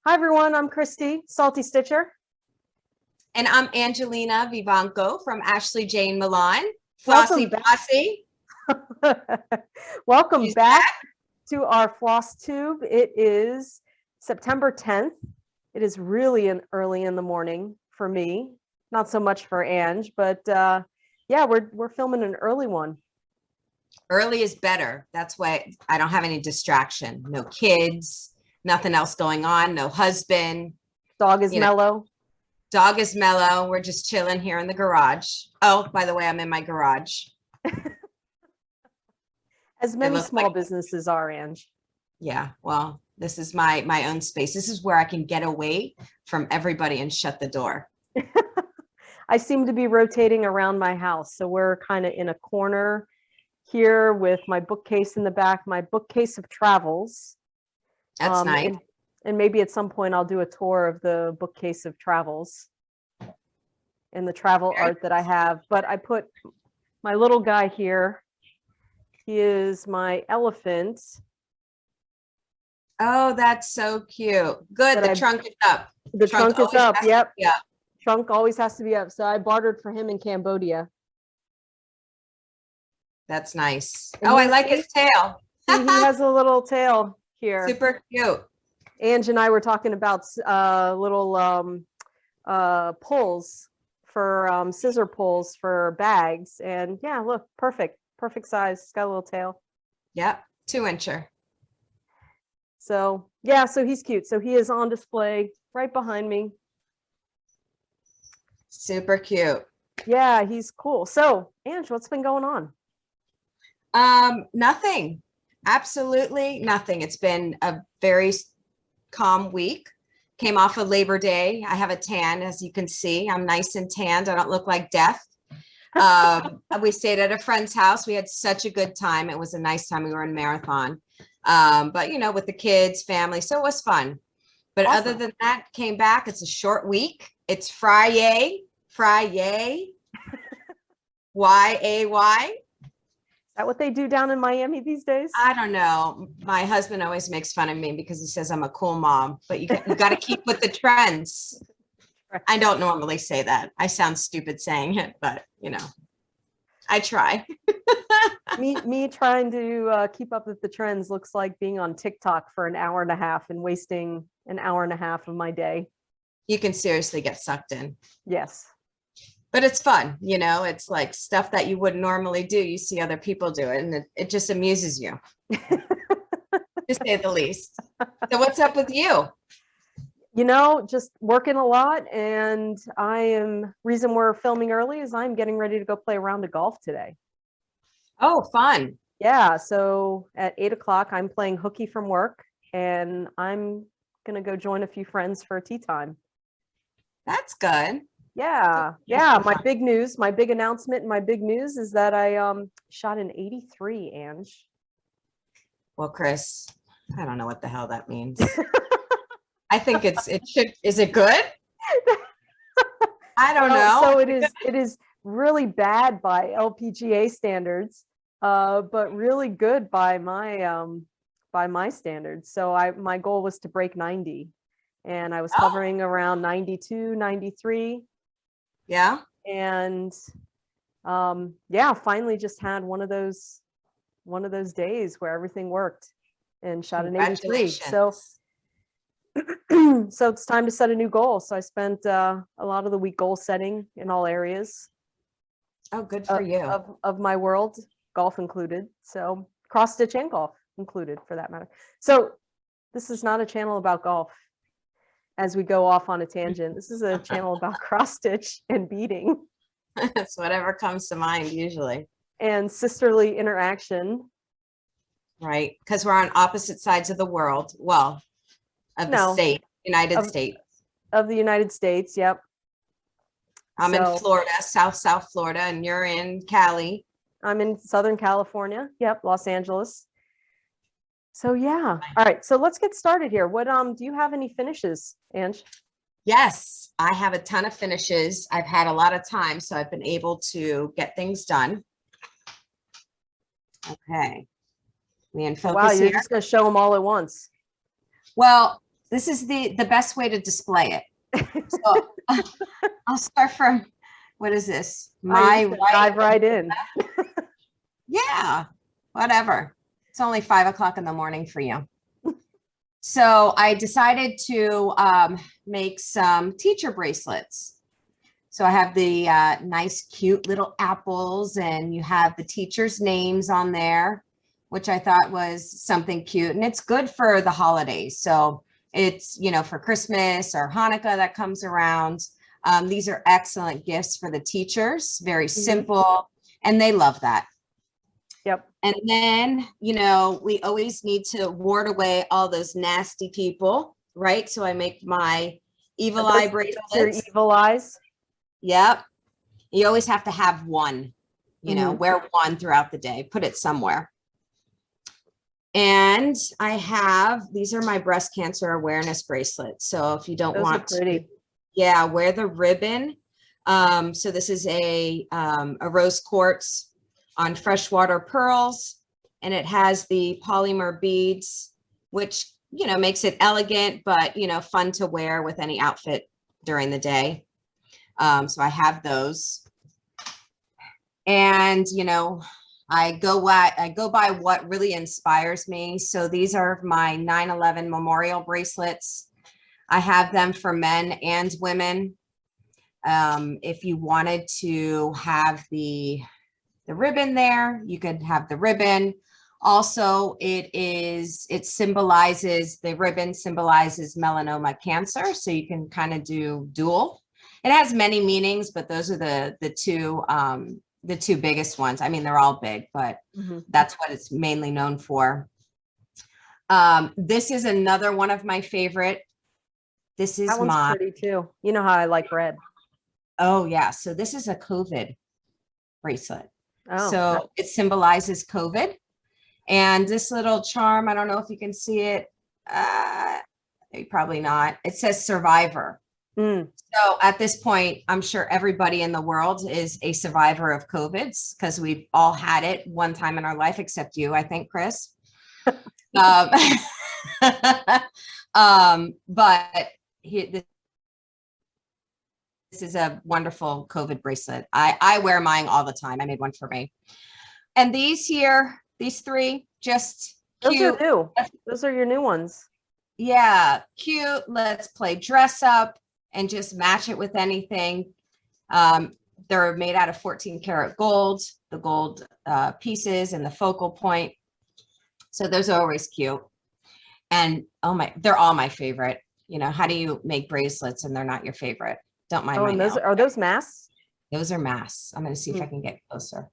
Hi, everyone. I'm Christy, Salty Stitcher. And I'm Angelina Vivanco from Ashley Jane Milan. Welcome Flossy Bossy. Welcome She's back to our Floss Tube. It is September 10th. It is really early in the morning for me. Not so much for Ange, but yeah, we're filming an early one. Early is better. That's why I don't have any distraction. No kids, nothing else going on, no husband. Dog is mellow. Dog is mellow. We're just chilling here in the garage. Oh, by the way, I'm in my garage. As many small businesses are, Ange. Yeah, well, this is my own space. This is where I can get away from everybody and shut the door. I seem to be rotating around my house. So we're kind of in a corner here with my bookcase in the back, my bookcase of travels. That's nice. And maybe at some point I'll do a tour of the bookcase of travels and the travel art that I have. But I put my little guy here. He is my elephant. Oh, that's so cute. Good. The trunk is up. The trunk is up. Yep. Yeah. Trunk always has to be up. So I bartered for him in Cambodia. That's nice. Oh, I like his tail. He has a little tail here. Super cute. Ange and I were talking about little pulls for scissor pulls for bags. And yeah, look, perfect size. It's got a little tail. Yep, 2-incher. So yeah, so he's cute. So he is on display right behind me. Super cute. Yeah, he's cool. So Ange, what's been going on? Nothing. Absolutely nothing. It's been a very calm week. Came off of Labor Day. I have a tan, as you can see. I'm nice and tanned. I don't look like death. We stayed at a friend's house. We had such a good time. It was a nice time. We were in Marathon. But with the kids, family, so it was fun. But awesome. Other than that, came back. It's a short week. It's Friday. Y-A-Y. Is that what they do down in Miami these days? I don't know. My husband always makes fun of me because he says I'm a cool mom, but you got to keep with the trends. I don't normally say that. I sound stupid saying it, but I try. me trying to keep up with the trends looks like being on TikTok for an hour and a half and wasting an hour and a half of my day. You can seriously get sucked in. Yes. But it's fun, it's like stuff that you wouldn't normally do. You see other people do it and it just amuses you, to say the least. So what's up with you? Just working a lot, and reason we're filming early is I'm getting ready to go play a round of golf today. Oh, fun. Yeah. So at 8 o'clock, I'm playing hooky from work, and I'm going to go join a few friends for tea time. That's good. Yeah. My big announcement and my big news is that I shot an 83, Ange. Well, Chris, I don't know what the hell that means. I think is it good? I don't know. So it is really bad by LPGA standards, but really good by my standards. So my goal was to break 90, and I was hovering around 92, 93. Yeah. And finally just had one of those days where everything worked and shot an 83. So it's time to set a new goal. So I spent a lot of the week goal setting in all areas. Oh, good for you. Of my world, golf included. So cross stitch and golf included, for that matter. So this is not a channel about golf. As we go off on a tangent, this is a channel about cross stitch and beading. That's whatever comes to mind usually. And sisterly interaction. Right, because we're on opposite sides of the world. Well, of the United States. Of the United States, yep. I'm in Florida, South Florida, and you're in Cali. I'm in Southern California. Yep, Los Angeles. So yeah. All right. So let's get started here. What do you have any finishes, Ange? Yes, I have a ton of finishes. I've had a lot of time, so I've been able to get things done. Okay. Me and focus. Wow, you're just going to show them all at once. Well, This is the best way to display it. So I'll start from, what is this? My right. Dive right in. Yeah, whatever. It's only 5 o'clock in the morning for you. So I decided to make some teacher bracelets. So I have the nice, cute little apples, and you have the teachers' names on there, which I thought was something cute. And it's good for the holidays. So it's, you know, for Christmas or Hanukkah that comes around. These are excellent gifts for the teachers, very simple, and they love that. Yep. And then, you know, we always need to ward away all those nasty people, right? So I make my evil eye bracelets. Your evil eyes. Yep. You always have to have one, you know, wear one throughout the day, put it somewhere. And I have, these are my breast cancer awareness bracelets. So if you don't want to, yeah, wear the ribbon. So this is a rose quartz on freshwater pearls, and it has the polymer beads, which, you know, makes it elegant, but, you know, fun to wear with any outfit during the day. So I have those, and, you know, I go by what really inspires me. So these are my 9/11 memorial bracelets. I have them for men and women. If you wanted to have the ribbon there, you could have the ribbon. Also, it symbolizes, the ribbon symbolizes melanoma cancer. So you can kind of do dual. It has many meanings, but those are the two biggest ones. I mean, they're all big, but that's what it's mainly known for. This is another one of my favorite. This is that one's pretty too. You know how I like red. Oh yeah. So this is a COVID bracelet. Oh. So it symbolizes COVID. And this little charm, I don't know if you can see it. Probably not. It says survivor. So at this point, I'm sure everybody in the world is a survivor of COVID, because we've all had it one time in our life, except you, I think, Chris. But this is a wonderful COVID bracelet. I wear mine all the time. I made one for me. And these here, these three, just cute. Those are new. Those are your new ones. Yeah, cute. Let's play dress up and just match it with anything. They're made out of 14 karat gold, the gold pieces and the focal point. So those are always cute. And oh my, they're all my favorite. You know, how do you make bracelets and they're not your favorite? Don't mind. Oh, and those are those masks? Those are masks. I'm going to see if I can get closer.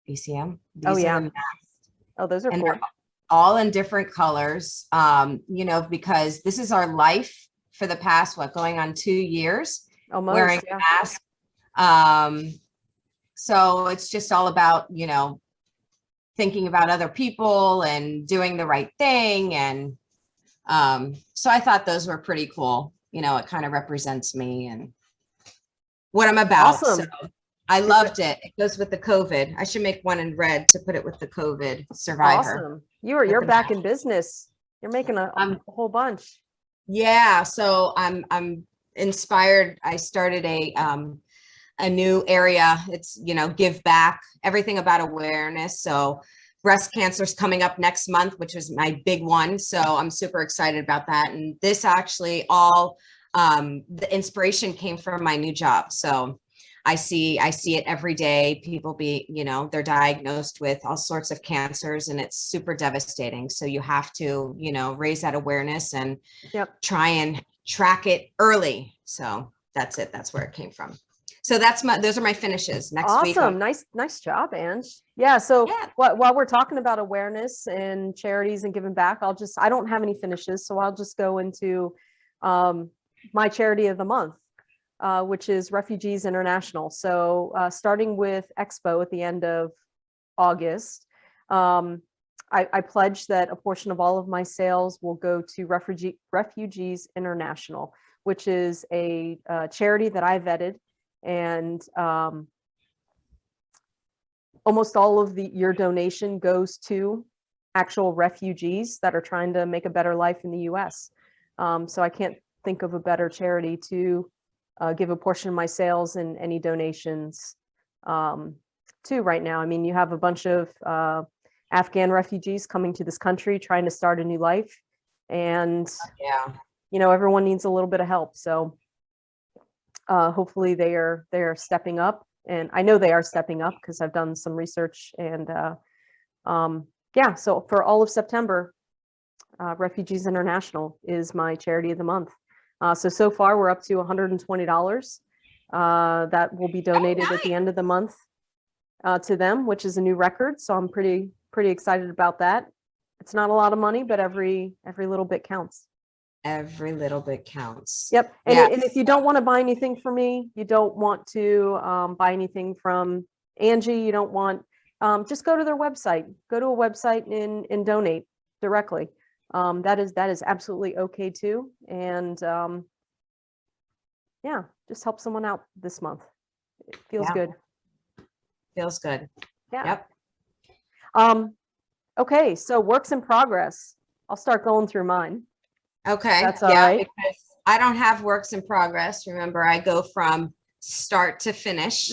You see them? Oh yeah. Oh, those are cool. All in different colors. You know, because this is our life for the past, going on 2 years, almost, wearing a mask. So it's just all about, you know, thinking about other people and doing the right thing. And so I thought those were pretty cool. You know, it kind of represents me and what I'm about. Awesome. So I loved it. It goes with the COVID. I should make one in red to put it with the COVID survivor. Awesome. You're back in business. You're making a whole bunch. Yeah. So I'm inspired. I started a new area. It's, you know, give back, everything about awareness. So breast cancer is coming up next month, which is my big one. So I'm super excited about that. And this actually all, the inspiration came from my new job. So I see it every day. People you know, they're diagnosed with all sorts of cancers, and it's super devastating. So you have to, you know, raise that awareness and try and track it early. So that's it. That's where it came from. So those are my finishes next week. Awesome. Nice job, Ange. Yeah. So while we're talking about awareness and charities and giving back, I don't have any finishes. So I'll just go into my charity of the month, which is Refugees International. So starting with Expo at the end of August, I pledged that a portion of all of my sales will go to Refugees International, which is a charity that I vetted. And almost all of your donation goes to actual refugees that are trying to make a better life in the US. So I can't think of a better charity to give a portion of my sales and any donations to right now. I mean, you have a bunch of Afghan refugees coming to this country trying to start a new life. And, Yeah. you know, everyone needs a little bit of help. So hopefully they are stepping up. And I know they are stepping up because I've done some research. And yeah, so for all of September, Refugees International is my charity of the month. So far we're up to $120 that will be donated at the end of the month to them, which is a new record. So I'm pretty excited about that. It's not a lot of money, but every little bit counts. Every little bit counts. Yep. And, Yes. and if you don't want to buy anything from me, you don't want to buy anything from Angie, you don't want, just go to their website, go to a website and donate directly. That is absolutely okay too. And yeah, just help someone out this month. It feels Yeah. good. Feels good. Yeah. Yep. Okay, so works in progress. I'll start going through mine. Okay. That's all yeah, right. because I don't have works in progress. Remember, I go from start to finish.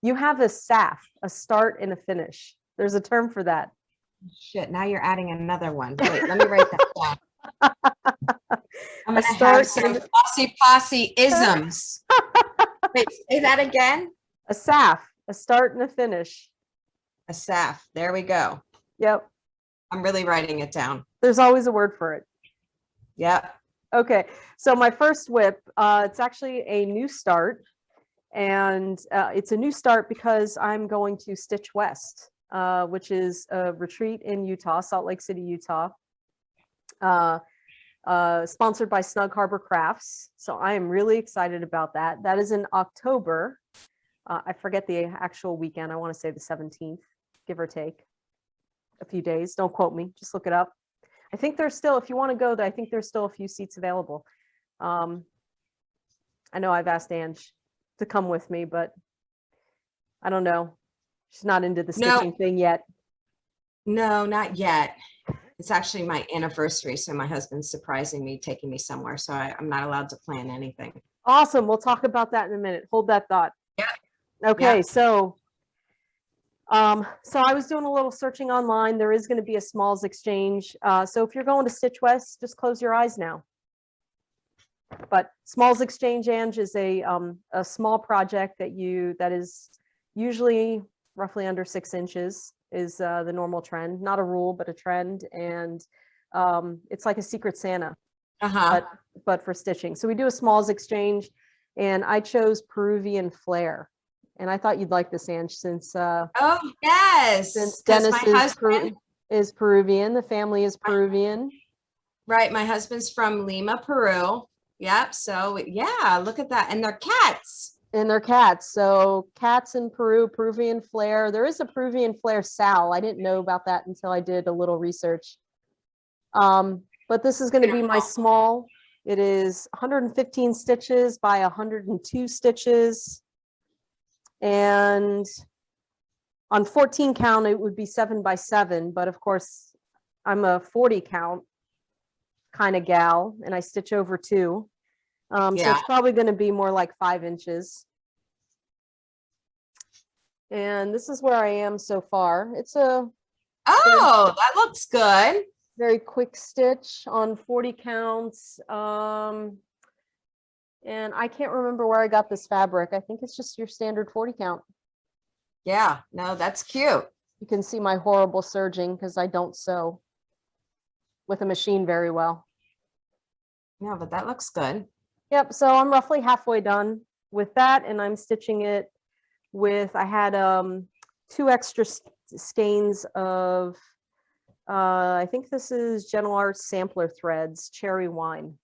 You have a SAF, a start and a finish. There's a term for that. Shit, now you're adding another one. Wait, let me write that down. I'm gonna have some posse isms. Wait, say that again. A SAF, a start and a finish. A SAF. There we go. Yep. I'm really writing it down. There's always a word for it. Yep. Okay, so my first WIP, it's actually a new start, and it's a new start because I'm going to Stitch West, which is a retreat in Utah, Salt Lake City, Utah, sponsored by Snug Harbor Crafts. So I am really excited about that. That is in October. I forget the actual weekend. I want to say the 17th, give or take a few days. Don't quote me, just look it up. I think there's still, if you want to go there, I think there's still a few seats available. I know I've asked Ange to come with me, but I don't know. She's not into the stitching thing yet. No, not yet. It's actually my anniversary, so my husband's surprising me, taking me somewhere, so I'm not allowed to plan anything. Awesome. We'll talk about that in a minute. Hold that thought. Yeah. Okay, yeah. so I was doing a little searching online. There is going to be a smalls exchange. So if you're going to Stitch West, just close your eyes now. But smalls exchange, Ange, is a small project that is usually roughly under 6 inches is the normal trend. Not a rule, but a trend. And it's like a Secret Santa, but for stitching. So we do a smalls exchange, and I chose Peruvian Flare. And I thought you'd like this, Ange, since oh yes, since Dennis my is Peruvian, the family is Peruvian. Right, my husband's from Lima, Peru. Yep. So yeah, look at that, and they're cats. And they're cats. So cats in Peru, Peruvian Flare. There is a Peruvian Flare Sal. I didn't know about that until I did a little research. But this is going to be my small. It is 115 stitches by 102 stitches. And on 14 count, it would be 7 by 7. But of course, I'm a 40 count kind of gal, and I stitch over 2. So it's probably going to be more like 5 inches. And this is where I am so far. It's a that looks good. Very quick stitch on 40 counts. And I can't remember where I got this fabric. I think it's just your standard 40 count. Yeah, no, that's cute. You can see my horrible serging because I don't sew with a machine very well. No, but that looks good. Yep, so I'm roughly halfway done with that, and I'm stitching it with, I had 2 extra skeins of, I think this is Gentle Arts Sampler threads, cherry wine.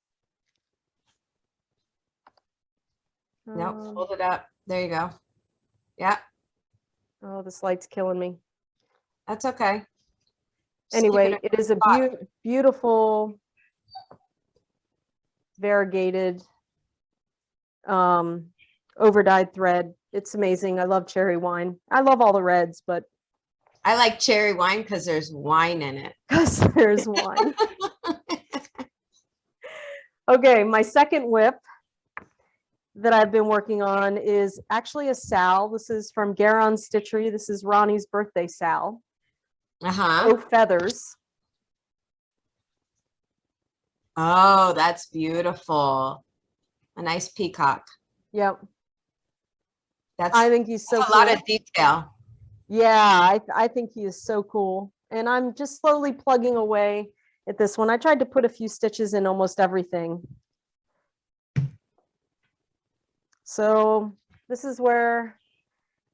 Nope, hold it up. There you go. Yeah. Oh, this light's killing me. That's okay. Anyway, it is a beautiful variegated over dyed thread. It's amazing. I love cherry wine. I love all the reds, but I like cherry wine because there's wine in it. Because there's wine. Okay, my second WIP that I've been working on is actually a sal. This is from Garon Stitchery. This is Ronnie's birthday sal. Oh, feathers. Oh, that's beautiful. A nice peacock. Yep. That's, I think he's so that's a cool. lot of detail. Yeah, I think he is so cool. And I'm just slowly plugging away at this one. I tried to put a few stitches in almost everything. So this is where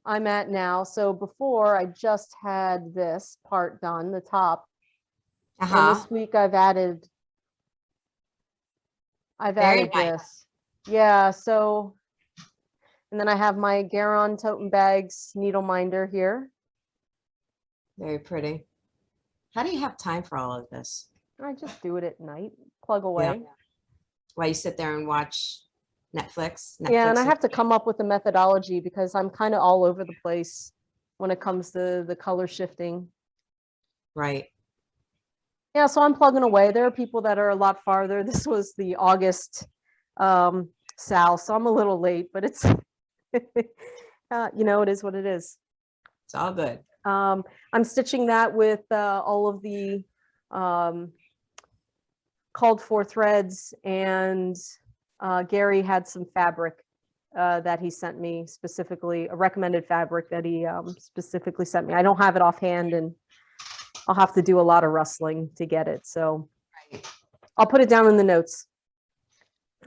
I'm at now. So before I just had this part done, the top. And this week I've added Very nice. this. Yeah, so, and then I have my Garon Totem Bags needle minder here. Very pretty. How do you have time for all of this? I just do it at night, plug away. Yeah. While you sit there and watch Netflix. Yeah, and I have to come up with a methodology because I'm kind of all over the place when it comes to the color shifting. Right. Yeah, so I'm plugging away. There are people that are a lot farther. This was the August sal, so I'm a little late, but it's, you know, it is what it is. It's all good. I'm stitching that with all of the called for threads, and Gary had some fabric that he sent me specifically, a recommended fabric that he specifically sent me. I don't have it offhand, and I'll have to do a lot of rustling to get it. So I'll put it down in the notes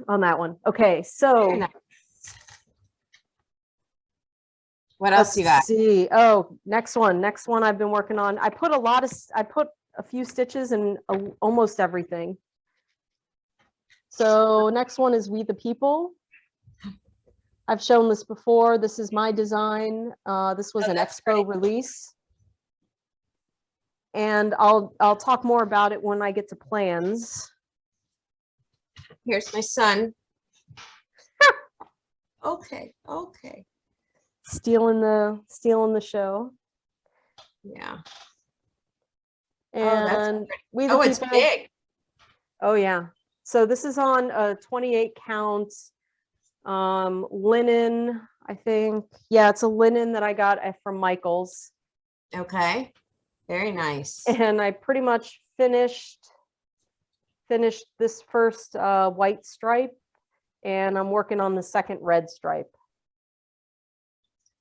on that one. Okay, so what else you got? See, oh, next one I've been working on. I put a few stitches in almost everything. So next one is We the People. I've shown this before. This is my design. This was an expo release. And I'll talk more about it when I get to plans. Here's my son. Okay. Stealing the show. Yeah. And We the People. It's big. Oh yeah. So this is on a 28 count linen, I think. Yeah, it's a linen that I got from Michael's. Okay. Very nice. And I pretty much finished this first white stripe, and I'm working on the second red stripe.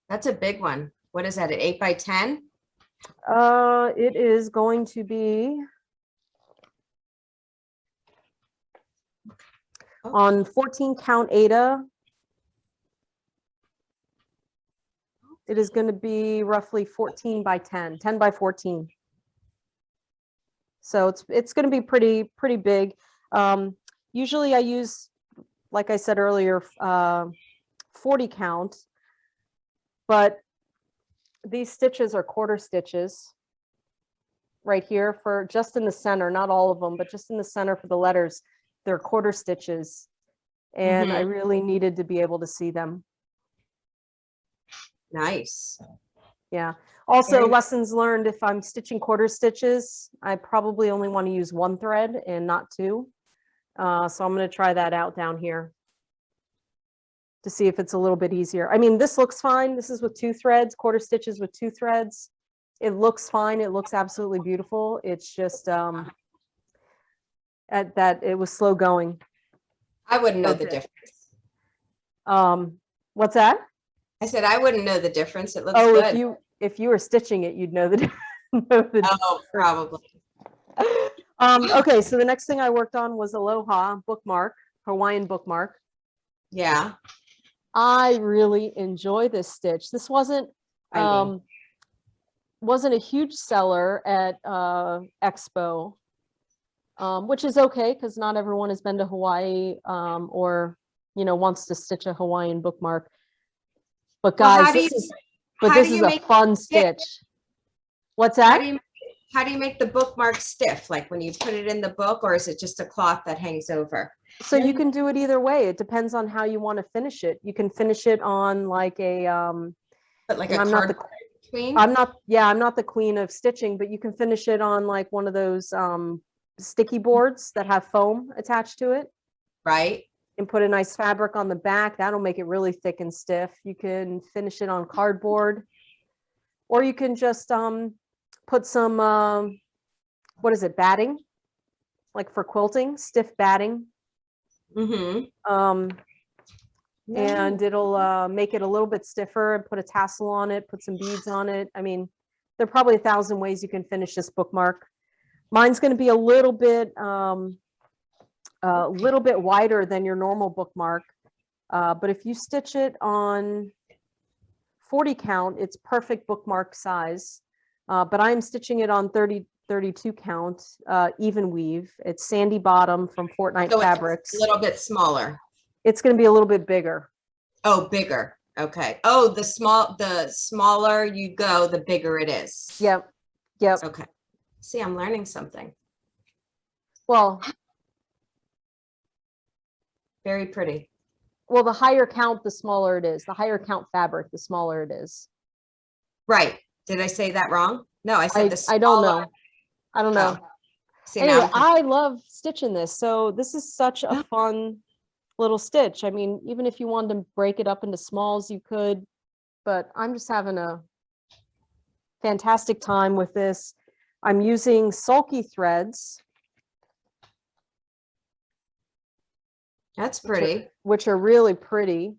That's a big one. What is that, an 8 by 10? It is going to be on 14 count Ada. It is going to be roughly 14 by 10 by 14. So it's going to be pretty big. Usually I use, like I said earlier, 40 count, but these stitches are quarter stitches right here for just in the center, not all of them, but just in the center for the letters. They're quarter stitches, and I really needed to be able to see them. Nice. Yeah. Also, lessons learned, if I'm stitching quarter stitches, I probably only want to use one thread and not two. So I'm going to try that out down here to see if it's a little bit easier. I mean, this looks fine. This is with 2 threads, quarter stitches with 2 threads. It looks fine. It looks absolutely beautiful. It's just that it was slow going. I wouldn't know the difference. What's that? I said I wouldn't know the difference. It looks good. If you were stitching it, you'd know the difference. Oh, probably. Okay, so the next thing I worked on was Aloha Bookmark, Hawaiian Bookmark. Yeah. I really enjoy this stitch. This wasn't a huge seller at Expo, which is okay because not everyone has been to Hawaii or wants to stitch a Hawaiian bookmark. But guys, this is a fun stitch. What's that? How do you make the bookmark stiff? Like when you put it in the book, or is it just a cloth that hangs over? So you can do it either way. It depends on how you want to finish it. You can finish it on like a but like a card queen? I'm not the queen of stitching, but you can finish it on like one of those sticky boards that have foam attached to it. Right. And put a nice fabric on the back. That'll make it really thick and stiff. You can finish it on cardboard, or you can just put some what is it, batting, like for quilting, stiff batting. Mm-hmm. And it'll make it a little bit stiffer, and put a tassel on it, put some beads on it. I mean, there are probably 1,000 ways you can finish this bookmark. Mine's going to be a little bit wider than your normal bookmark. But if you stitch it on 40 count, it's perfect bookmark size. But I'm stitching it on 32 count, even weave. It's Sandy Bottom from Fortnite So Fabrics. it's a little bit smaller. It's going to be a little bit bigger. Oh, bigger. Okay. Oh, the smaller you go, the bigger it is. Yep. Yep. Okay. See, I'm learning something. Well, Very pretty. well, the higher count, the smaller it is. The higher count fabric, the smaller it is. Right. Did I say that wrong? No, I said the smaller. I don't know. I don't know. Oh. See, Anyway, now I love stitching this. So this is such a fun little stitch. I mean, even if you wanted to break it up into smalls, you could, but I'm just having a fantastic time with this. I'm using sulky threads. that's pretty. Which are really pretty.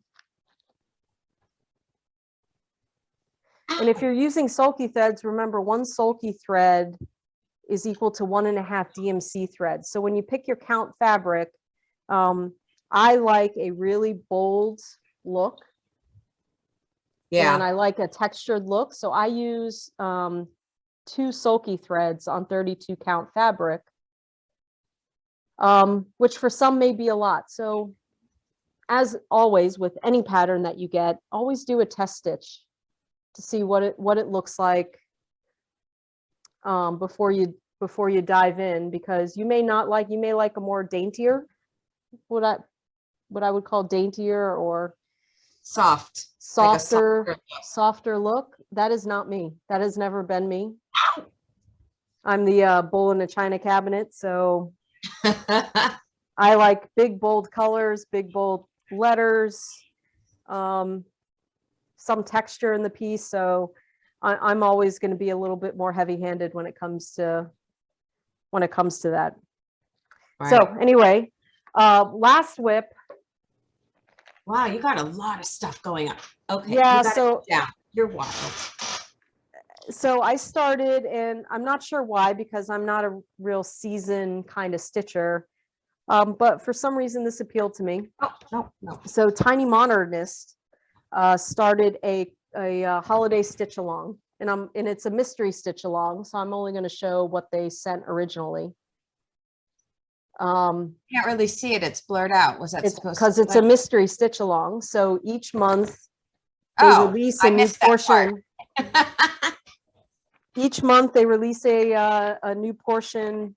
And if you're using sulky threads, remember one sulky thread is equal to 1.5 DMC threads. So when you pick your count fabric, I like a really bold look. Yeah. And I like a textured look. So I use 2 sulky threads on 32 count fabric, which for some may be a lot. So as always, with any pattern that you get, always do a test stitch to see what it looks like before you dive in, because you may like a more daintier, what I would call daintier or Soft. softer look. That is not me. That has never been me. I'm the bull in a china cabinet. So I like big, bold colors, big, bold letters, some texture in the piece. So I'm always going to be a little bit more heavy-handed when it comes to that. Right. So anyway, last WIP. Wow, you got a lot of stuff going on. Okay. Yeah, you got so it down. You're wild. So I started, and I'm not sure why, because I'm not a real seasoned kind of stitcher, but for some reason this appealed to me. Oh, no. So Tiny Modernist started a holiday stitch along, and it's a mystery stitch along, so I'm only going to show what they sent originally. Can't really see it. It's blurred out. Was that it's supposed because to it's a mystery stitch along. So each month they release a new portion. Each month they release a new portion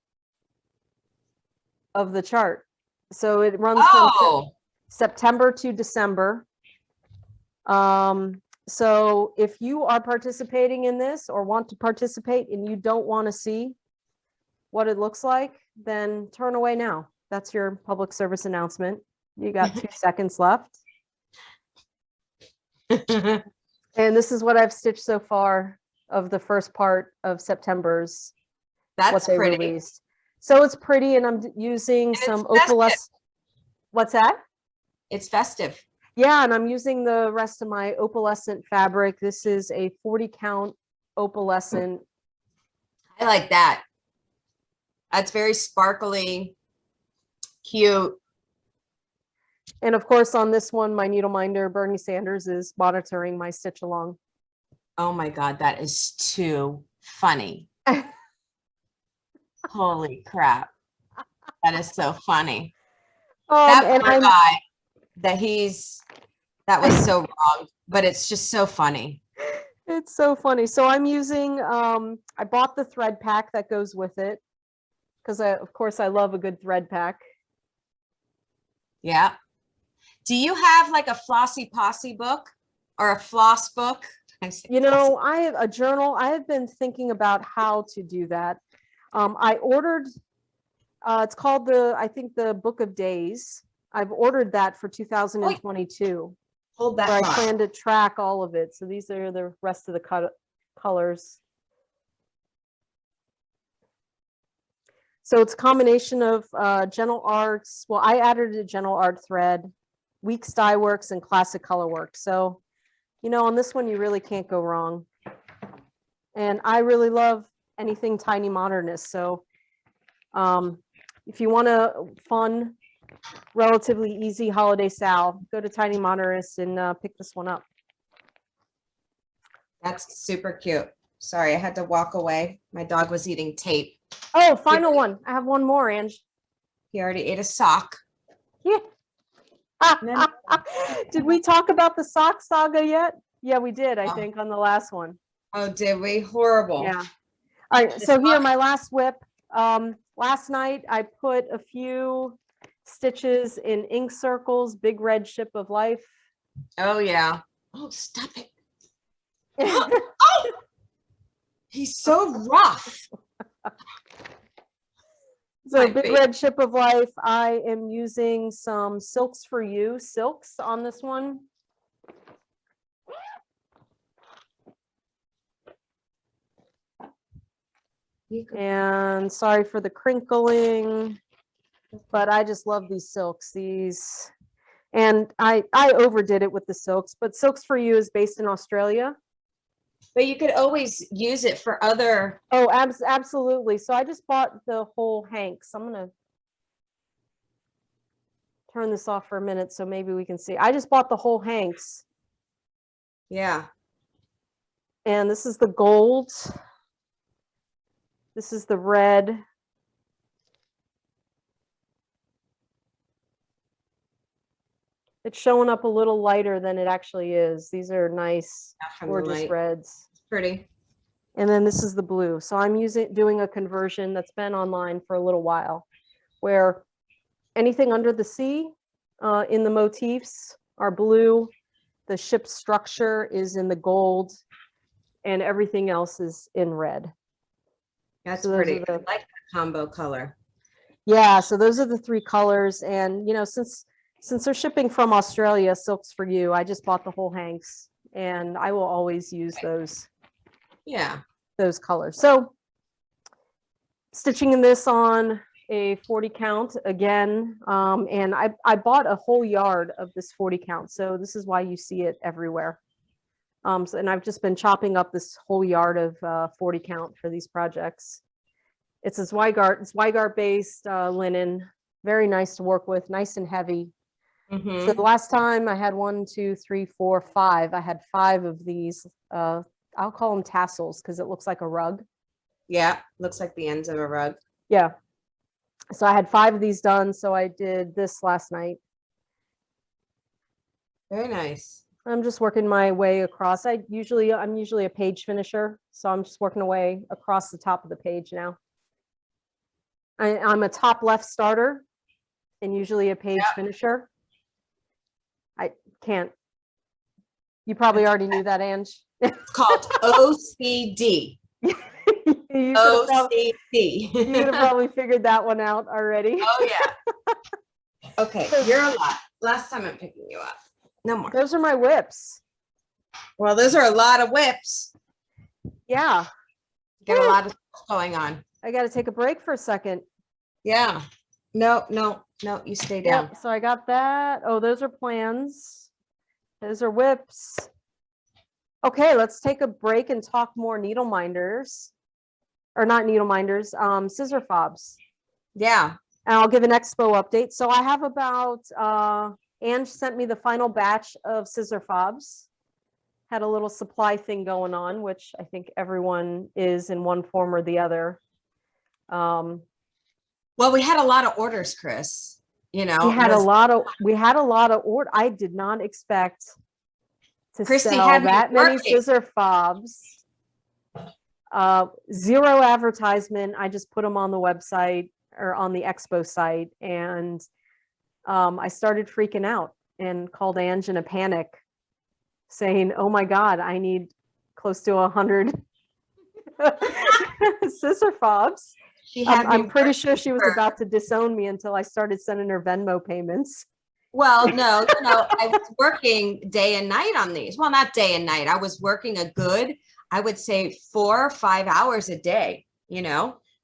of the chart. So it runs from September to December. So if you are participating in this or want to participate and you don't want to see what it looks like, then turn away now. That's your public service announcement. You got 2 seconds left. And this is what I've stitched so far of the first part of September's. That's what they pretty. Released. So it's pretty, and I'm using some opalescent. What's that? It's festive. Yeah, and I'm using the rest of my opalescent fabric. This is a 40 count opalescent. I like that. That's very sparkly, cute. And of course, on this one, my needle minder, Bernie Sanders, is monitoring my stitch along. Oh my God, that is too funny. Holy crap. That is so funny. That poor guy, that was so wrong, but it's just so funny. It's so funny. So I'm using, I bought the thread pack that goes with it, because of course I love a good thread pack. Yeah. Do you have like a Flossy Posse book or a Floss book? You know, I have a journal. I have been thinking about how to do that. I ordered, it's called I think the Book of Days. I've ordered that for 2022. Hold that where I thought. plan to track all of it. So these are the rest of the colors. So it's a combination of Gentle Arts. Well, I added a Gentle Art thread, Weeks Dye Works, and Classic Color Work. So, you know, on this one, you really can't go wrong. And I really love anything Tiny Modernist. So if you want a fun, relatively easy holiday sal, go to Tiny Modernist and pick this one up. That's super cute. Sorry, I had to walk away. My dog was eating tape. Oh, final one. I have one more, Ange. He already ate a sock. Yeah. Did we talk about the sock saga yet? Yeah, we did, I think, on the last one. Oh, did we? Horrible. Yeah. All right, so here, my last whip. Last night, I put a few stitches in ink circles, Big Red Ship of Life. Oh, yeah. Oh, stop it. Oh, he's so rough. So Big Red Ship of Life, I am using some Silks for You silks on this one. And sorry for the crinkling, but I just love these silks. And I overdid it with the silks, but Silks for You is based in Australia. But you could always use it for other. Oh, absolutely. So I just bought the whole hanks. I'm going to turn this off for a minute so maybe we can see. I just bought the whole hanks. Yeah. And this is the gold. This is the red. It's showing up a little lighter than it actually is. These are nice, gorgeous reds. It's pretty. And then this is the blue. So I'm doing a conversion that's been online for a little while, where anything under the sea in the motifs are blue. The ship structure is in the gold, and everything else is in red. That's pretty. I like that combo color. Yeah, so those are the three colors. And, you know, since they're shipping from Australia, Silks for You, I just bought the whole hanks, and I will always use those. Yeah. Those colors. So stitching in this on a 40 count again. And I bought a whole yard of this 40 count. So this is why you see it everywhere. And I've just been chopping up this whole yard of 40 count for these projects. It's a Zweigart based linen, very nice to work with, nice and heavy. Mm-hmm. So the last time I had 1, 2, 3, 4, 5. I had 5 of these. I'll call them tassels because it looks like a rug. Yeah, looks like the ends of a rug. Yeah. So I had 5 of these done. So I did this last night. Very nice. I'm just working my way across. I'm usually a page finisher, so I'm just working away across the top of the page now. I'm a top left starter and usually a page finisher. I can't. You probably already knew that, Ange. It's called OCD. OCD. You would have probably figured that one out already. Oh, yeah. Okay, you're a lot. Last time I'm picking you up. No more. Those are my whips. Well, those are a lot of whips. Yeah. Get a lot of stuff going on. I got to take a break for a second. Yeah. No, you stay down. Yep, so I got that. Oh, those are plans. Those are whips. Okay, let's take a break and talk more needle minders. Or not needle minders, scissor fobs. Yeah. And I'll give an expo update. So I have about, Ange sent me the final batch of scissor fobs. Had a little supply thing going on, which I think everyone is in one form or the other. Well, we had a lot of orders, Chris. You know, we had a lot of orders. I did not expect to Christy sell that many scissor fobs. 0 advertisement. I just put them on the website or on the expo site, and I started freaking out and called Ange in a panic, saying, "Oh my God, I need close to 100 scissor fobs. She had me I'm pretty sure she was for- about to disown me until I started sending her Venmo payments. Well, no, I was working day and night on these. Well, not day and night. I was working a good, I would say 4 or 5 hours a day,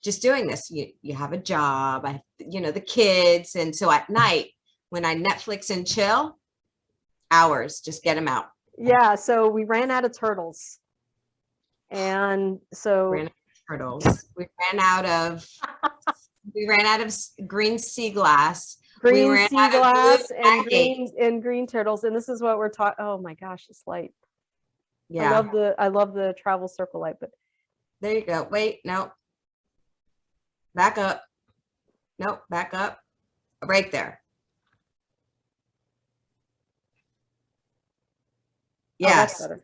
just doing this. You have a job, the kids. And so at night, when I Netflix and chill, hours, just get them out. Yeah, so we ran out of turtles. And so We ran out of green sea glass. green sea glass agates. and green turtles. And this is what we're talking. Oh my gosh, this light. Yeah. I love the travel circle light, but there you go. Wait, no. Back up. Nope, back up. Right there. Yes. Oh,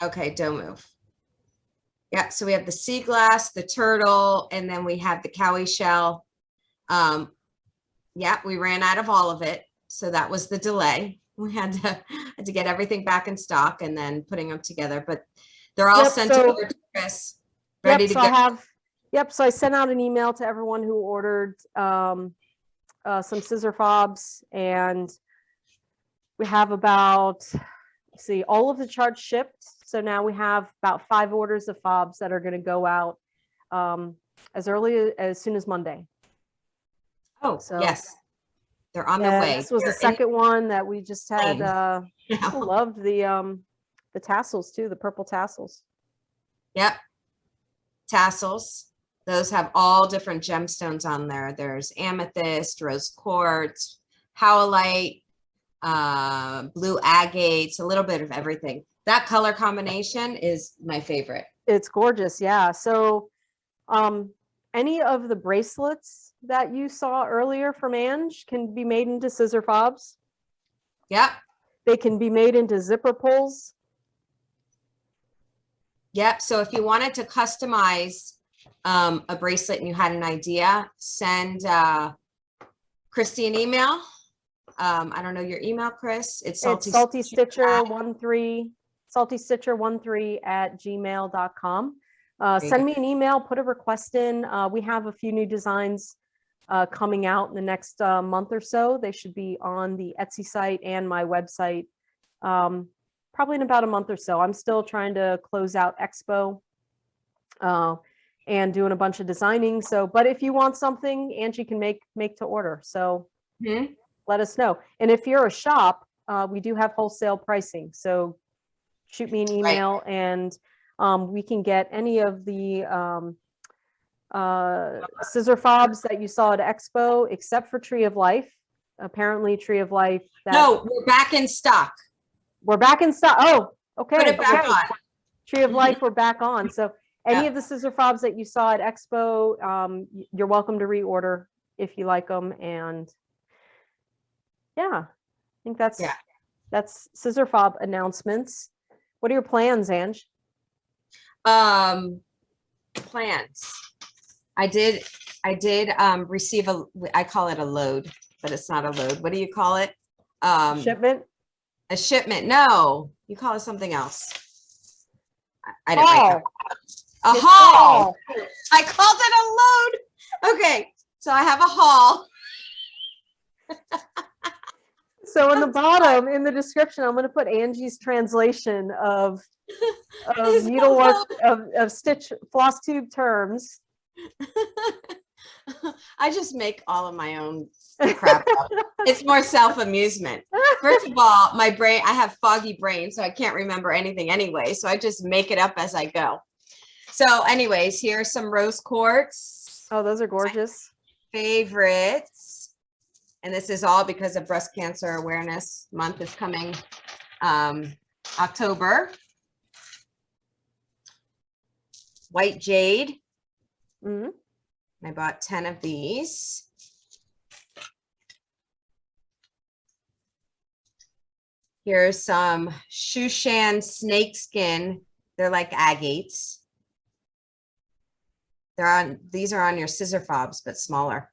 okay, don't move. Yeah, so we have the sea glass, the turtle, and then we have the cowie shell. Yeah, we ran out of all of it. So that was the delay. We had to get everything back in stock and then putting them together. But they're all sent over to Chris, ready to go. So I sent out an email to everyone who ordered some scissor fobs, and we have about, all of the charts shipped. So now we have about 5 orders of fobs that are going to go out as soon as Monday. Oh, so, yes. They're on the way. This was the second one that we just had. People loved the tassels too, the purple tassels. Yep. Tassels. Those have all different gemstones on there. There's amethyst, rose quartz, howlite, blue agates, a little bit of everything. That color combination is my favorite. It's gorgeous. Yeah. So any of the bracelets that you saw earlier from Ange can be made into scissor fobs. Yep. They can be made into zipper pulls. Yep. So if you wanted to customize a bracelet and you had an idea, send Christy an email. I don't know your email, Chris. It's saltystitcher13 saltystitcher13@gmail.com. Send me an email, put a request in. We have a few new designs coming out in the next month or so. They should be on the Etsy site and my website probably in about a month or so. I'm still trying to close out Expo and doing a bunch of designing. So, but if you want something, Angie can make to order. So let us know. And if you're a shop, we do have wholesale pricing. So shoot me an email and we can get any of the scissor fobs that you saw at Expo, except for Tree of Life. Apparently Tree of Life. No, we're back in stock. We're back in stock. Oh, okay. Put it back on. Tree of Life, we're back on. So any of the scissor fobs that you saw at Expo, you're welcome to reorder if you like them. And yeah, I think that's scissor fob announcements. What are your plans, Ange? Plans. I did receive I call it a load, but it's not a load. What do you call it? Shipment? A shipment. No, you call it something else. I don't know. A haul. I called it a load. Okay. So I have a haul. So in the bottom, in the description, I'm going to put Angie's translation of needlework, of stitch floss tube terms. I just make all of my own crap up. It's more self-amusement. First of all, my brain, I have foggy brain, so I can't remember anything anyway. So I just make it up as I go. So anyways, here's some rose quartz. Oh, those are gorgeous. Favorites. And this is all because of Breast Cancer Awareness Month is coming October. White jade. I bought 10 of these. Here's some Shushan snakeskin. They're like agates. These are on your scissor fobs, but smaller.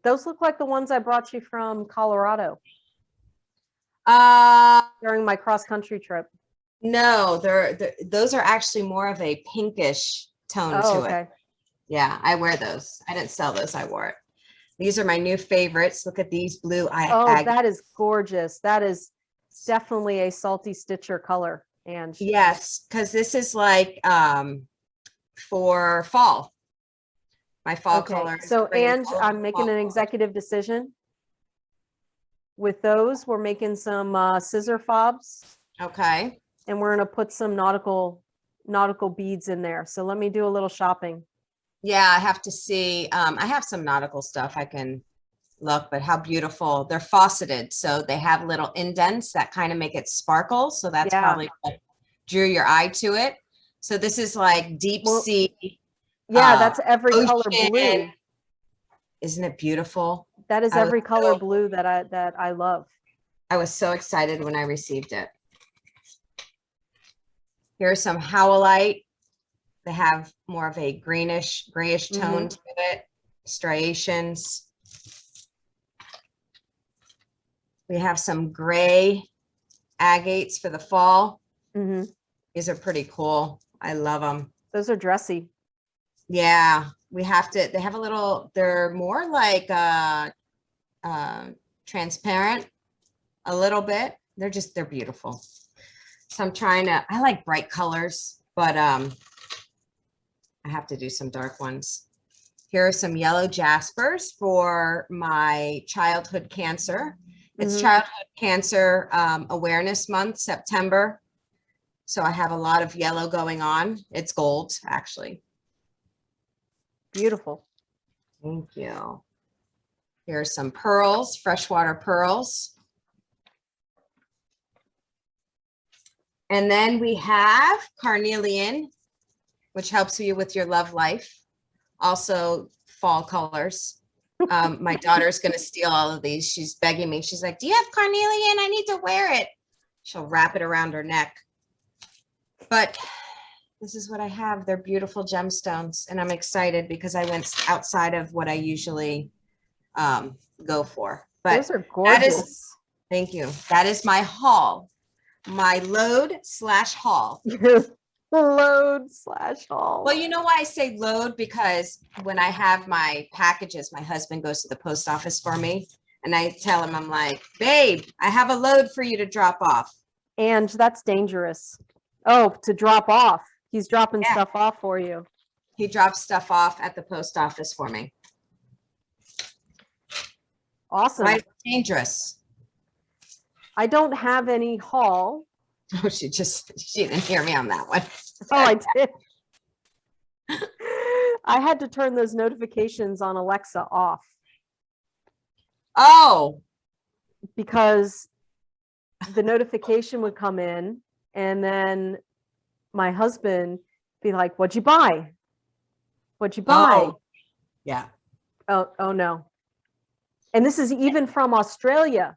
Those look like the ones I brought you from Colorado during my cross-country trip. No, those are actually more of a pinkish tone Oh, to it. okay. Yeah, I wear those. I didn't sell those. I wore it. These are my new favorites. Look at these blue Oh, agates. that is gorgeous. That is definitely a salty stitcher color. And Yes, because this is like for fall. My fall okay, color is so spring and Ange, fall I'm making fall an color. executive decision. With those, we're making some scissor fobs, Okay. and we're gonna put some nautical beads in there. So let me do a little shopping. Yeah, I have to see. I have some nautical stuff I can look, but how beautiful. They're fauceted, so they have little indents that kind of make it sparkle. So that's Yeah. probably what drew your eye to it. So this is like deep Well, sea, yeah, that's every color ocean. blue. Isn't it beautiful? That is I was every color so, blue that I love. I was so excited when I received it. Here's some howlite. They have more of a greenish, grayish tone to it. Striations. We have some gray agates for the fall. These are pretty cool. I love them. Those are dressy. Yeah, we have to, they have a little, they're more like transparent a little bit. They're beautiful. So I'm trying to, I like bright colors, but I have to do some dark ones. Here are some yellow Jaspers for my childhood cancer. It's Childhood Cancer Awareness Month, September. So I have a lot of yellow going on. It's gold, actually. Beautiful. Thank you. Here are some pearls, freshwater pearls. And then we have carnelian, which helps you with your love life. Also fall colors. My daughter's going to steal all of these. She's begging me. She's like, do you have carnelian? I need to wear it. She'll wrap it around her neck. But this is what I have. They're beautiful gemstones. And I'm excited because I went outside of what I usually go for. But those are gorgeous. Thank you. That is my haul. My load/haul. Load/haul. Well, you know why I say load? Because when I have my packages, my husband goes to the post office for me. And I tell him, I'm like, babe, I have a load for you to drop off. And that's dangerous. Oh, to drop off. He's dropping stuff off for you. He drops stuff off at the post office for me. Awesome. Right? Dangerous. I don't have any haul. Oh, she didn't hear me on that one. Oh, I did. I had to turn those notifications on Alexa off. Oh. Because the notification would come in and then my husband be like, what'd you buy? What'd you buy? Oh. Yeah. Oh no. And this is even from Australia.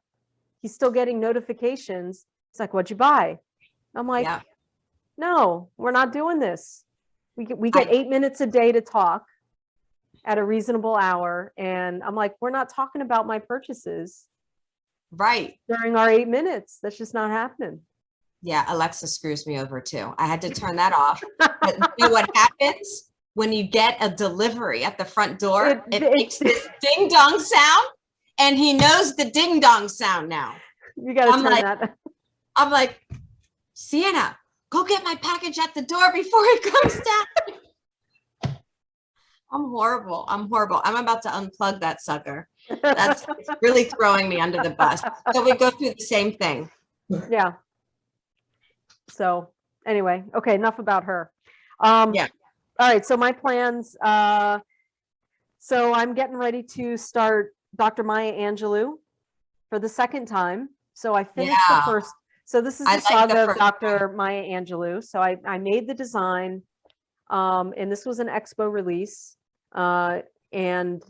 He's still getting notifications. It's like, what'd you buy? I'm like, no, we're not doing this. We get 8 minutes a day to talk at a reasonable hour. And I'm like, we're not talking about my purchases. Right. During our 8 minutes. That's just not happening. Yeah, Alexa screws me over too. I had to turn that off. But you know what happens when you get a delivery at the front door? It makes this ding dong sound, and he knows the ding dong sound now. You got to turn that. I'm like, Sienna, go get my package at the door before it comes down. I'm horrible. I'm about to unplug that sucker. That's really throwing me under the bus. So we go through the same thing. Yeah. So anyway, okay, enough about her. Yeah. All right. So my plans. So I'm getting ready to start Dr. Maya Angelou for the second time. So I finished the first. So this is the saga of Dr. Maya Angelou. So I made the design, and this was an expo release, and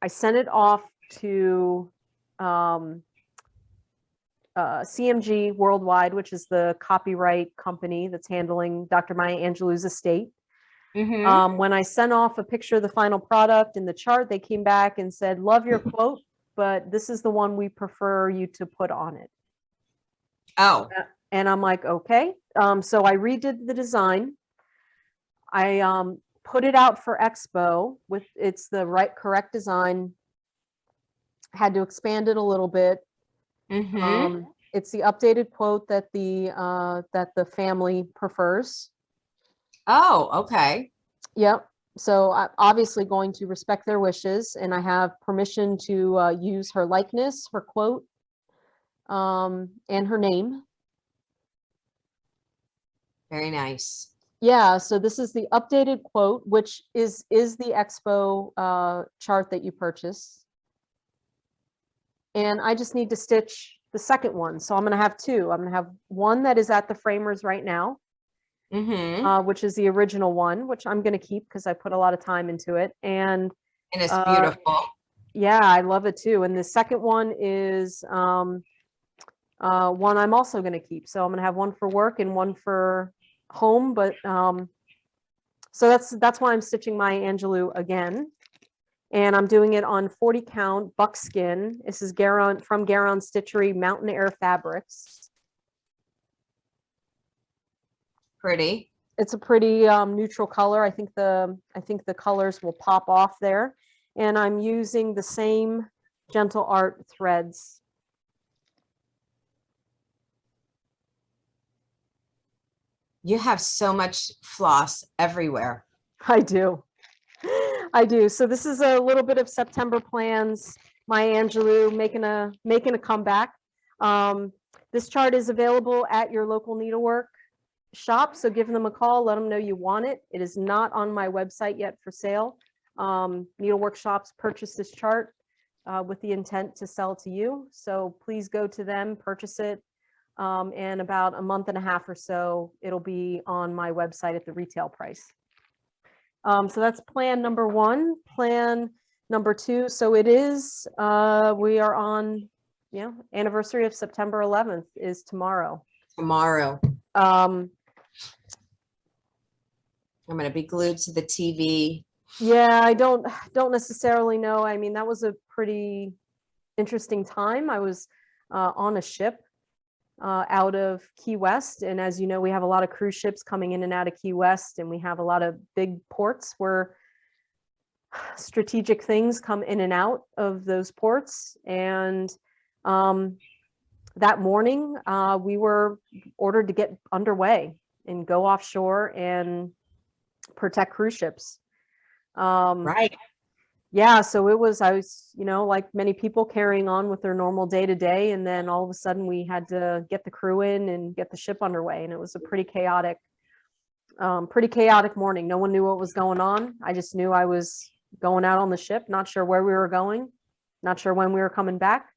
I sent it off to CMG Worldwide, which is the copyright company that's handling Dr. Maya Angelou's estate. When I sent off a picture of the final product in the chart, they came back and said, love your quote, but this is the one we prefer you to put on it. Oh. And I'm like, okay, So I redid the design. I put it out for expo with, it's the correct design. Had to expand it a little bit. It's the updated quote that the family prefers. Oh, okay. Yep. So I'm obviously going to respect their wishes, and I have permission to use her likeness, her quote, and her name. Very nice. Yeah, so this is the updated quote, which is the expo chart that you purchased. And I just need to stitch the second one. So I'm going to have two. I'm going to have one that is at the framers right now, which is the original one, which I'm going to keep because I put a lot of time into it. And it's beautiful. Yeah, I love it too. And the second one is one I'm also going to keep. So I'm going to have one for work and one for home. But so that's why I'm stitching Maya Angelou again. And I'm doing it on 40 count buckskin. This is from Garon Stitchery Mountain Air Fabrics. Pretty. It's a pretty neutral color. I think the colors will pop off there. And I'm using the same Gentle Art threads. You have so much floss everywhere. I do. I do. So this is a little bit of September plans. Maya Angelou making a comeback. This chart is available at your local needlework shop. So give them a call. Let them know you want it. It is not on my website yet for sale. Needlework shops purchase this chart with the intent to sell to you. So please go to them, purchase it. And about a month and a half or so, it'll be on my website at the retail price. So that's plan number one. Plan number two. So it is, we are on, anniversary of September 11th is tomorrow. Tomorrow. I'm going to be glued to the TV. Yeah, I don't necessarily know. I mean, that was a pretty interesting time. I was on a ship out of Key West. And as you know, we have a lot of cruise ships coming in and out of Key West, and we have a lot of big ports where strategic things come in and out of those ports. And that morning, we were ordered to get underway and go offshore and protect cruise ships. Right. Yeah, so I was, like many people, carrying on with their normal day to day. And then all of a sudden we had to get the crew in and get the ship underway. And it was a pretty chaotic morning. No one knew what was going on. I just knew I was going out on the ship, not sure where we were going, not sure when we were coming back.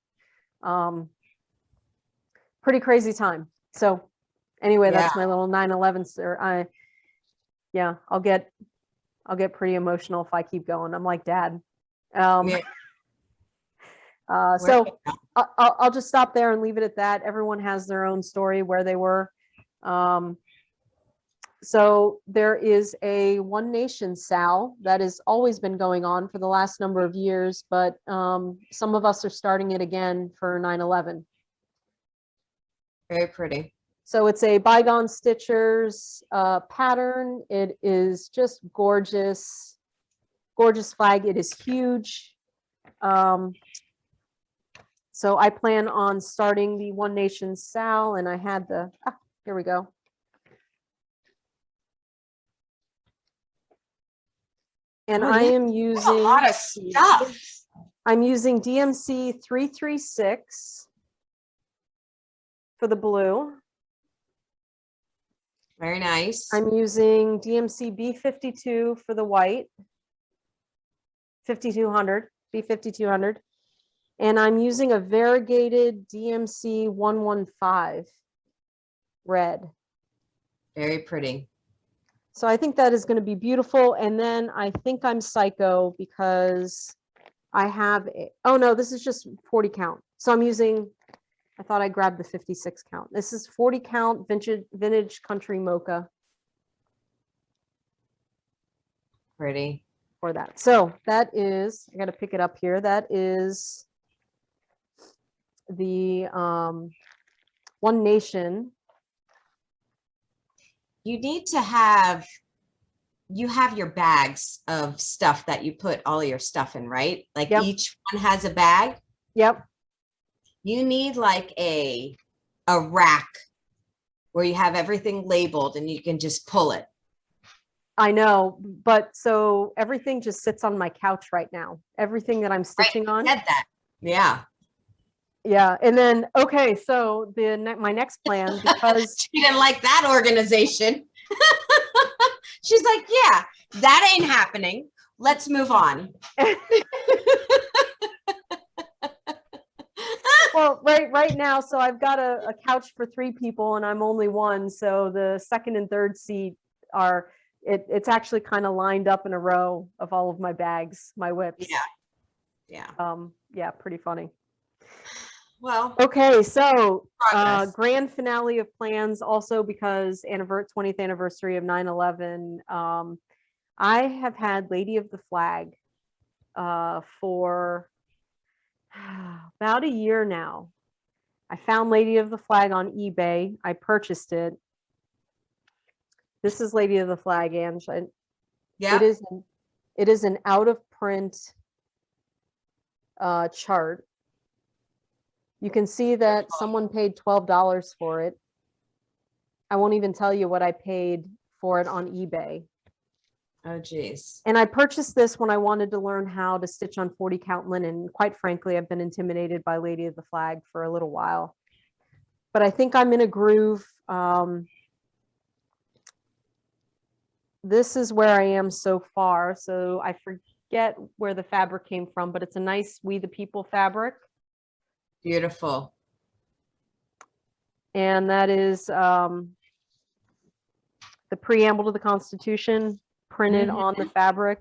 Pretty crazy time. So anyway, that's my little 9/11 story. I'll get pretty emotional if I keep going. I'm like Dad. So I'll just stop there and leave it at that. Everyone has their own story where they were. So there is a One Nation SAL that has always been going on for the last number of years, but some of us are starting it again for 9/11. Very pretty. So it's a Bygone Stitchers pattern. It is just gorgeous, gorgeous flag. It is huge. So I plan on starting the One Nation SAL, and I had here we go. And I am using a lot of stuff. I'm using DMC 336 for the blue. Very nice. I'm using DMC B52 for the white, 5200, B5200. And I'm using a variegated DMC 115 red. Very pretty. So I think that is going to be beautiful. And then I think I'm psycho because I have oh no, this is just 40 count. So I'm using, I thought I grabbed the 56 count. This is 40 count vintage country mocha. Pretty. For that. So that is, I got to pick it up here. That is the One Nation you need to have, you have your bags of stuff that you put all your stuff in, right? Like Yep. each one has a bag. Yep. You need like a rack where you have everything labeled and you can just pull it. I know, but so everything just sits on my couch right now. Everything that I'm stitching on. Said that. Yeah. Yeah. And then, okay, so my next plan, because She didn't like that organization. She's like, yeah, that ain't happening. Let's move on. well, right now, so I've got a couch for 3 people and I'm only one. So the second and third seat are, it's actually kind of lined up in a row of all of my bags, my WIPS. Yeah. Yeah. Yeah, pretty funny. Well, okay, so progress. grand finale of plans, also because 20th anniversary of 9/11. I have had Lady of the Flag for about a year now. I found Lady of the Flag on eBay. I purchased it. This is Lady of the Flag, Ange. Yeah. It is an out of print chart. You can see that someone paid $12 for it. I won't even tell you what I paid for it on eBay. Oh, geez. And I purchased this when I wanted to learn how to stitch on 40 count linen. Quite frankly, I've been intimidated by Lady of the Flag for a little while, but I think I'm in a groove. This is where I am so far. So I forget where the fabric came from, but it's a nice We the People fabric. Beautiful. And that is the preamble to the Constitution printed on the fabric.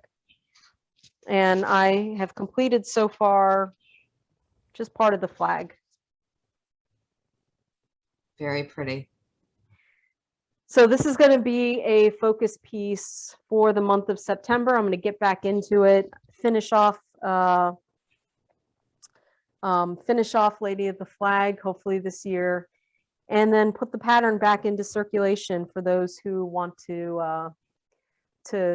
And I have completed so far just part of the flag. Very pretty. So this is going to be a focus piece for the month of September. I'm going to get back into it, finish off Lady of the Flag, hopefully this year, and then put the pattern back into circulation for those who want to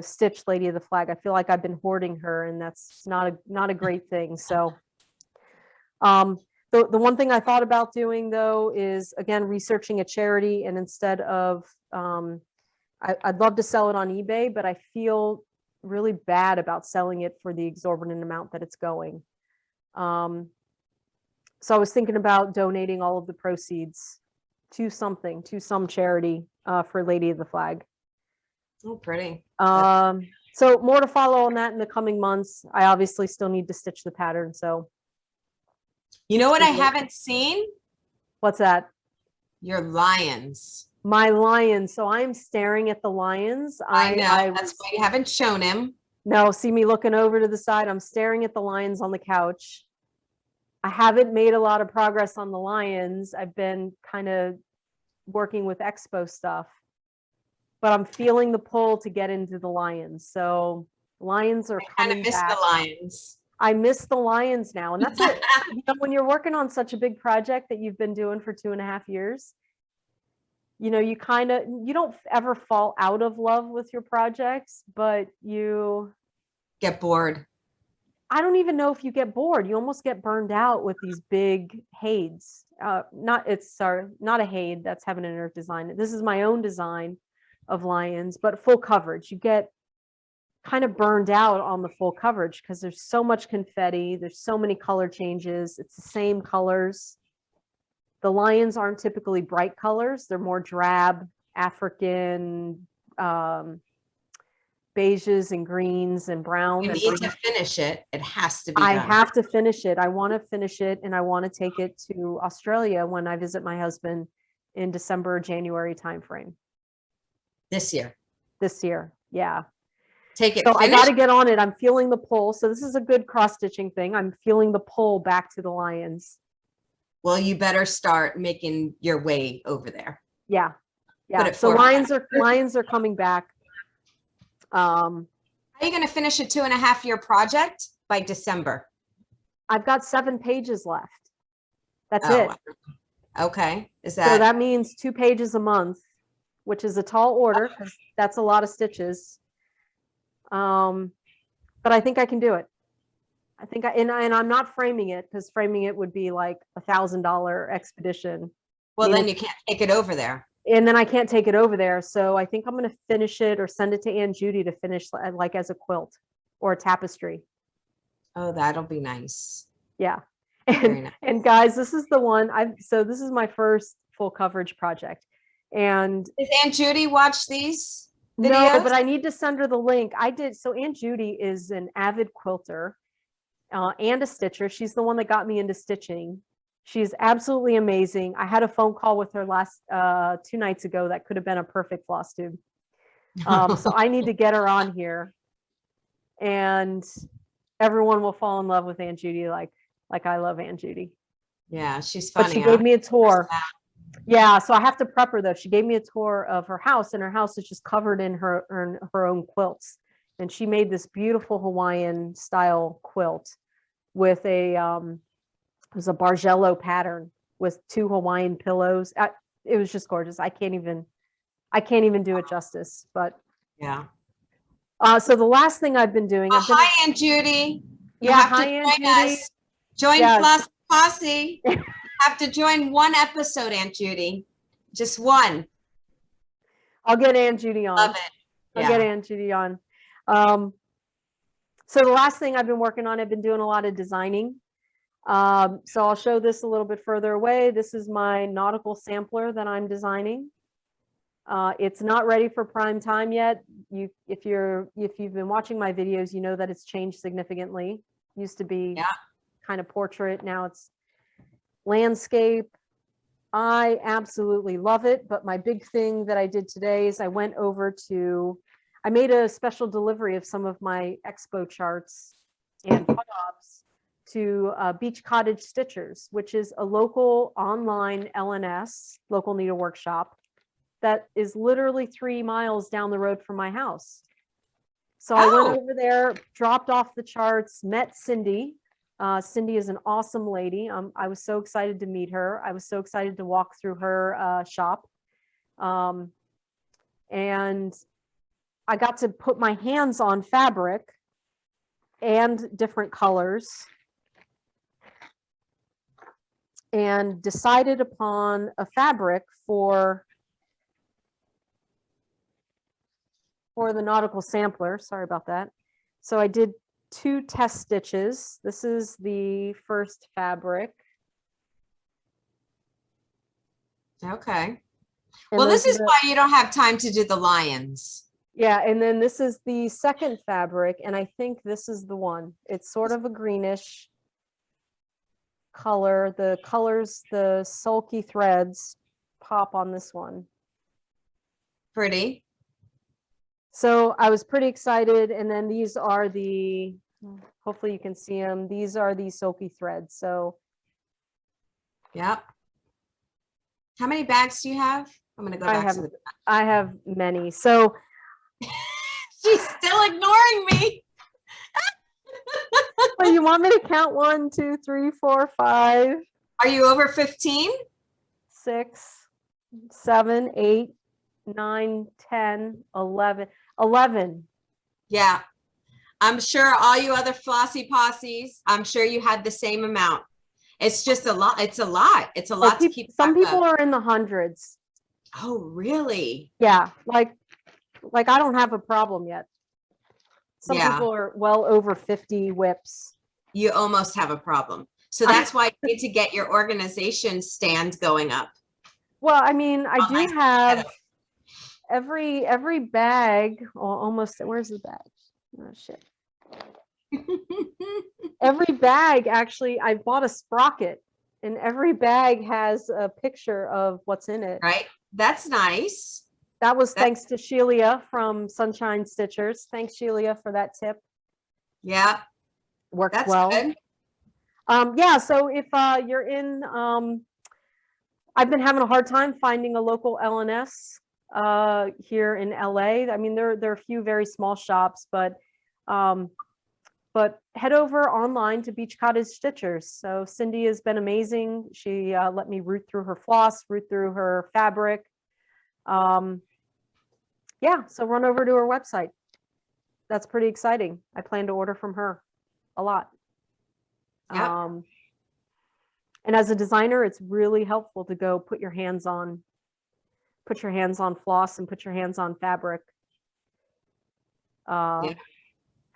stitch Lady of the Flag. I feel like I've been hoarding her, and that's not a great thing. So the one thing I thought about doing, though, is again researching a charity, and instead of I'd love to sell it on eBay, but I feel really bad about selling it for the exorbitant amount that it's going. So I was thinking about donating all of the proceeds to some charity for Lady of the Flag. Oh, pretty. So more to follow on that in the coming months. I obviously still need to stitch the pattern. So you know what I haven't seen? What's that? Your lions. My lions. So I'm staring at the lions. I know. That's why you haven't shown him. No, see me looking over to the side. I'm staring at the lions on the couch. I haven't made a lot of progress on the lions. I've been kind of working with expo stuff, but I'm feeling the pull to get into the lions. So lions are coming back. I kind of miss the lions. I miss the lions now. And that's it. You know, when you're working on such a big project that you've been doing for 2.5 years, you know, you don't ever fall out of love with your projects, but you get bored. I don't even know if you get bored. You almost get burned out with these big hades. Not a hade, that's Heaven and Earth design. This is my own design of lions, but full coverage. You get kind of burned out on the full coverage because there's so much confetti, there's so many color changes, it's the same colors. The lions aren't typically bright colors, they're more drab, African, beiges and greens and browns. You need to finish it. It has to be done. I done. have to finish it. I want to finish it, and I want to take it to Australia when I visit my husband in December, January timeframe. This year. Yeah. Take it. So I got to get on it. I'm feeling the pull. So this is a good cross-stitching thing. I'm feeling the pull back to the lions. Well, you better start making your way over there. Yeah. So lions are coming back. Are you going to finish a 2.5-year project by December? I've got 7 pages left. That's it. Okay. So that means 2 pages a month. which is a tall order because that's a lot of stitches. But I think I can do it. I think and I'm not framing it because framing it would be like $1,000 expedition. Well, then you can't take it over there. And then I can't take it over there. So I think I'm going to finish it or send it to Aunt Judy to finish like as a quilt or a tapestry. Oh, that'll be nice. Yeah. Very nice. And guys, this is the one so this is my first full coverage project. And does Aunt Judy watch these videos? No, but I need to send her the link. So Aunt Judy is an avid quilter and a stitcher. She's the one that got me into stitching. She's absolutely amazing. I had a phone call with her last 2 nights ago. That could have been a perfect floss tube. So I need to get her on here, and everyone will fall in love with Aunt Judy like I love Aunt Judy. Yeah, she's funny. But she gave me a tour. Yeah, so I have to prep her though. She gave me a tour of her house, and her house is just covered in her own quilts. And she made this beautiful Hawaiian style quilt with it was a Bargello pattern with 2 Hawaiian pillows. It was just gorgeous. I can't even do it justice. But yeah. So the last thing I've been doing. Hi, Aunt Judy. You yeah, have hi, to Aunt join Judy. us. Join Yes. Floss Posse. You have to join one episode, Aunt Judy. Just one. I'll get Aunt Judy on. Love it. Yeah. I'll get Aunt Judy on. So the last thing I've been working on, I've been doing a lot of designing. So I'll show this a little bit further away. This is my Nautical Sampler that I'm designing. It's not ready for prime time yet. If you've been watching my videos, you know that it's changed significantly. Used to be kind of portrait, now it's landscape. I absolutely love it, but my big thing that I did today is I made a special delivery of some of my expo charts and jobs to Beach Cottage Stitchers, which is a local online LNS, local needlework shop, that is literally 3 miles down the road from my house. So I went over there, dropped off the charts, met Cindy. Cindy is an awesome lady. I was so excited to meet her. I was so excited to walk through her shop. And I got to put my hands on fabric and different colors, and decided upon a fabric for the Nautical Sampler. Sorry about that. So I did 2 test stitches. This is the first fabric. Okay. And well, this is why you don't have time to do the lions. Yeah, and then this is the second fabric, and I think this is the one. It's sort of a greenish color. The colors, the sulky threads pop on this one. Pretty. So I was pretty excited. And then these are hopefully you can see them. These are the sulky threads. So. Yep. How many bags do you have? I'm going to go back to the back. I have many. So. She's still ignoring me. Well, you want me to count 1, 2, 3, 4, 5? Are you over 15? 6, 7, 8, 9, 10, 11. 11. Yeah. I'm sure all you other flossy posses, I'm sure you had the same amount. It's just a lot. It's a lot. It's a lot to keep. Some people are in the hundreds. Oh, really? Yeah. Like I don't have a problem yet. Some people are well over 50 WIPS. You almost have a problem. So that's why you need to get your organization stand going up. Well, I mean, I do have every bag, almost, where's the bag? Oh, shit. Every bag, actually, I bought a sprocket, and every bag has a picture of what's in it. Right. That's nice. That was thanks to Shelia from Sunshine Stitchers. Thanks, Shelia, for that tip. Yeah. Works That's well. good. Yeah, so if you're in, I've been having a hard time finding a local LNS here in LA. I mean, there are a few very small shops, but head over online to Beach Cottage Stitchers. So Cindy has been amazing. She let me root through her floss, root through her fabric. Yeah, so run over to her website. That's pretty exciting. I plan to order from her a lot. Yeah. And as a designer, it's really helpful to go put your hands on floss and put your hands on fabric. Yeah.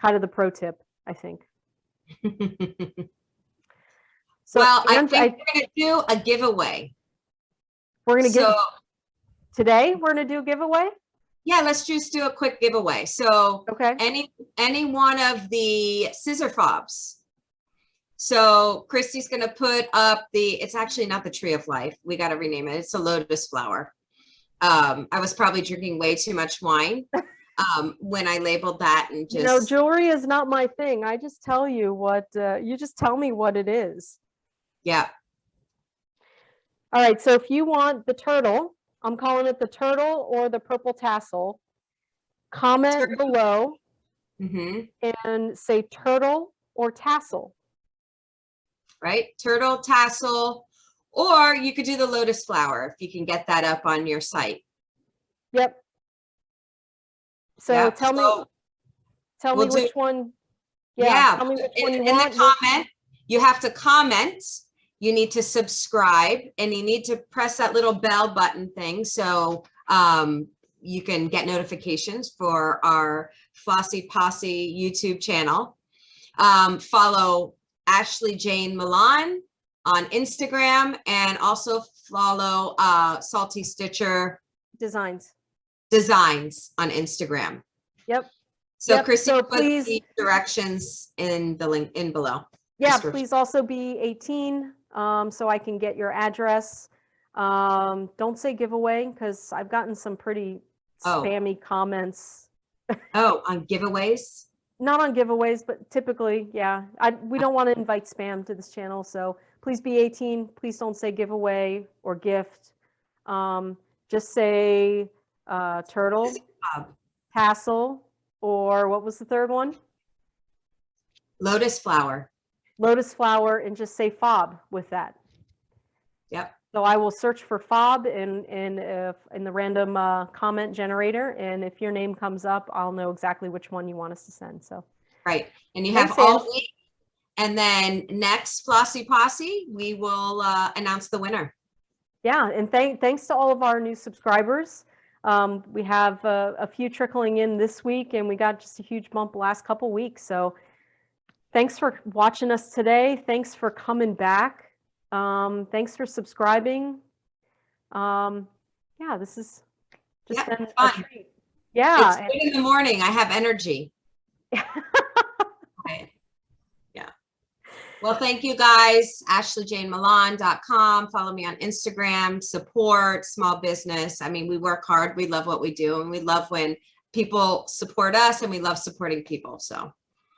Kind of the pro tip, I think. So, Well, I and think we're going to do a giveaway. we're going to So, give today. We're going to do a giveaway. yeah, let's just do a quick giveaway. So, Okay. any one of the scissor fobs. So Christy's going to put up it's actually not the Tree of Life. We got to rename it. It's a lotus flower. I was probably drinking way too much wine when I labeled that and just. No, jewelry is not my thing. I just tell you what, you just tell me what it is. Yeah. All right. So if you want the turtle, I'm calling it the turtle or the purple tassel, comment below and say turtle or tassel. Right? Turtle, tassel, or you could do the lotus flower if you can get that up on your site. Yep. So yep. tell me which one. Yeah. Tell me which one you want. In the comment, you have to comment. You need to subscribe and you need to press that little bell button thing. So you can get notifications for our Flossy Posse YouTube channel. Follow Ashley Jane Milan on Instagram and also follow Salty Stitcher Designs on Instagram. Yep. So yep. Christy, so put please, the directions in the link in below. Yeah, please also be 18 so I can get your address. Don't say giveaway because I've gotten some pretty spammy comments. Oh, on giveaways? Not on giveaways, but typically, yeah. We don't want to invite spam to this channel, so please be 18. Please don't say giveaway or gift. Just say turtle, tassel, or what was the third one? Lotus flower. Lotus flower, and just say fob with that. Yep. So I will search for fob in the random comment generator, and if your name comes up, I'll know exactly which one you want us to send. So right, and you have all week, and then next Flossy Posse, we will announce the winner. Yeah, and thanks to all of our new subscribers. We have a few trickling in this week, and we got just a huge bump the last couple weeks. So thanks for watching us today. Thanks for coming back. Thanks for subscribing. Yeah, this is just been fun. A treat. Yeah. It's good in the morning. I have energy. Okay. Yeah. Well, thank you guys. AshleyJaneMilan.com. Follow me on Instagram. Support small business. I mean, we work hard. We love what we do. And we love when people support us, and we love supporting people. So.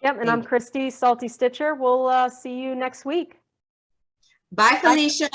Yep. And I'm Christy Salty Stitcher. We'll see you next week. Bye, Felicia.